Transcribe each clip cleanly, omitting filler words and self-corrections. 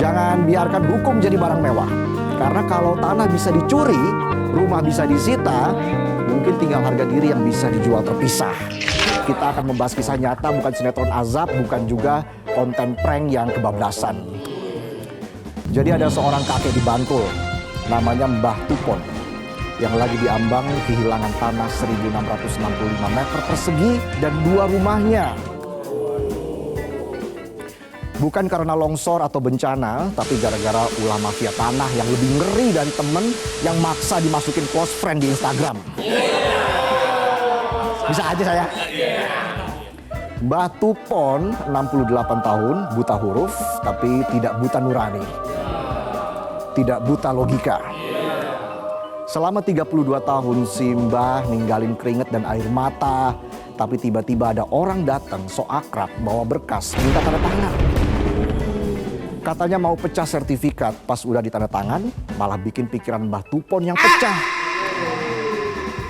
Jangan biarkan hukum jadi barang mewah. Karena kalau tanah bisa dicuri, rumah bisa disita, mungkin tinggal harga diri yang bisa dijual terpisah. Kita akan membahas kisah nyata, bukan sinetron azab, bukan juga konten prank yang kebablasan. Jadi ada seorang kakek di Bantul, namanya Mbah Tupon, yang lagi diambang kehilangan tanah 1.665 meter persegi dan 2 rumahnya. Bukan karena longsor atau bencana, tapi gara-gara ulah mafia tanah yang lebih ngeri dari temen yang maksa dimasukin close friend di Instagram. Bisa aja saya. Mbah Tupon, 68 tahun, buta huruf, tapi tidak buta nurani. Tidak buta logika. Selama 32 tahun si Mbah ninggalin keringet dan air mata, tapi tiba-tiba ada orang datang so akrab bawa berkas minta tanda tangan. Katanya mau pecah sertifikat, pas udah ditanda tangan malah bikin pikiran Mbah Tupon yang pecah.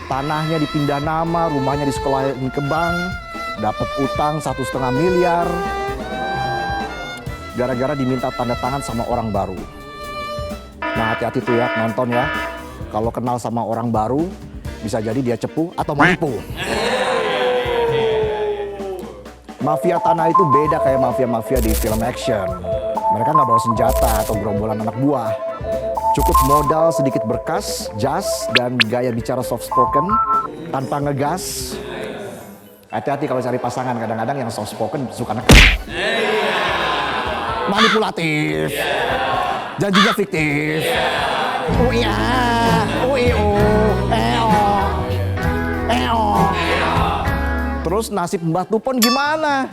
Tanahnya dipindah nama, rumahnya disekolahin ke bank, dapat utang 1,5 miliar. Gara-gara diminta tanda tangan sama orang baru. Nah hati-hati tuh ya nonton ya. Kalau kenal sama orang baru, bisa jadi dia cepu atau menipu. Mafia tanah itu beda kayak mafia-mafia di film action. Mereka nggak bawa senjata atau gerombolan anak buah. Cukup modal sedikit berkas, jas, dan gaya bicara soft spoken tanpa ngegas. Hati-hati kalau cari pasangan, kadang-kadang yang soft spoken suka nekat. Manipulatif. Janjinya fiktif. Oh iya, oh iyo, Terus nasib Mbah Tupon gimana?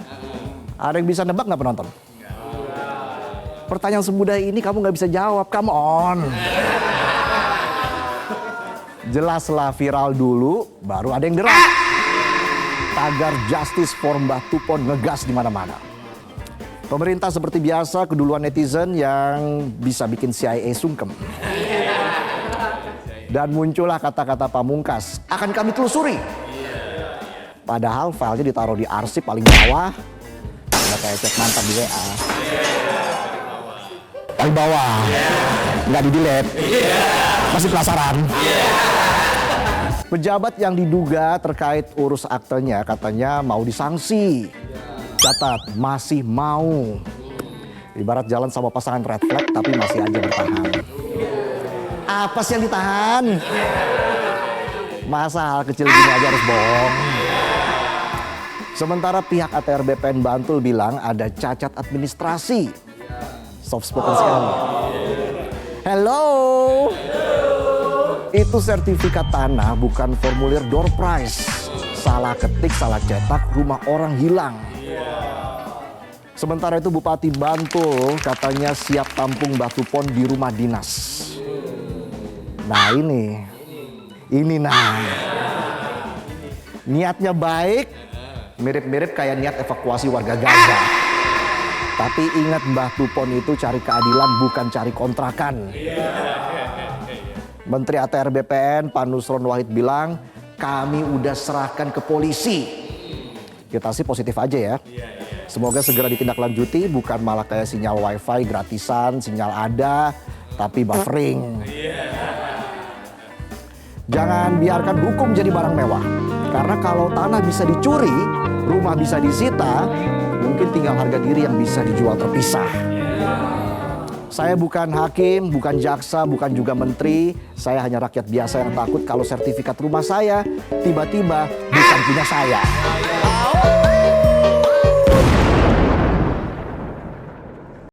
Ada yang bisa nebak nggak penonton? Pertanyaan semudah ini kamu nggak bisa jawab, come on. Jelaslah viral dulu, baru ada yang derap. Tagar justice for Mbah Tupon ngegas di mana-mana. Pemerintah seperti biasa keduluan netizen yang bisa bikin CIA sungkem. Dan muncullah kata-kata pamungkas, akan kami telusuri. Padahal filenya ditaruh di arsip paling bawah, nggak kayak chat mantan di WA. Paling bawah, nggak di-delete, masih penasaran. Pejabat yang diduga terkait urus aktenya katanya mau disanksi. Catat, masih mau. Ibarat jalan sama pasangan red flag tapi masih aja bertahan. Apa sih yang ditahan? Masa hal kecil gini aja harus bohong? Sementara pihak ATR BPN Bantul bilang ada cacat administrasi. Soft spoken sekali. Hello. Itu sertifikat tanah bukan formulir door prize. Salah ketik, salah cetak, rumah orang hilang. Sementara itu Bupati Bantul katanya siap tampung Mbah Tupon di rumah dinas. Nah ini nah. Niatnya baik, mirip-mirip kayak niat evakuasi warga Gaza. Tapi ingat Mbah Tupon itu cari keadilan bukan cari kontrakan. Menteri ATR BPN Pak Nusron Wahid bilang, kami udah serahkan ke polisi. Kita sih positif aja ya. Semoga segera ditindaklanjuti, bukan malah kayak sinyal wifi gratisan, sinyal ada, tapi buffering. Jangan biarkan hukum jadi barang mewah. Karena kalau tanah bisa dicuri, rumah bisa disita, mungkin tinggal harga diri yang bisa dijual terpisah. Saya bukan hakim, bukan jaksa, bukan juga menteri. Saya hanya rakyat biasa yang takut kalau sertifikat rumah saya tiba-tiba bukan punya saya.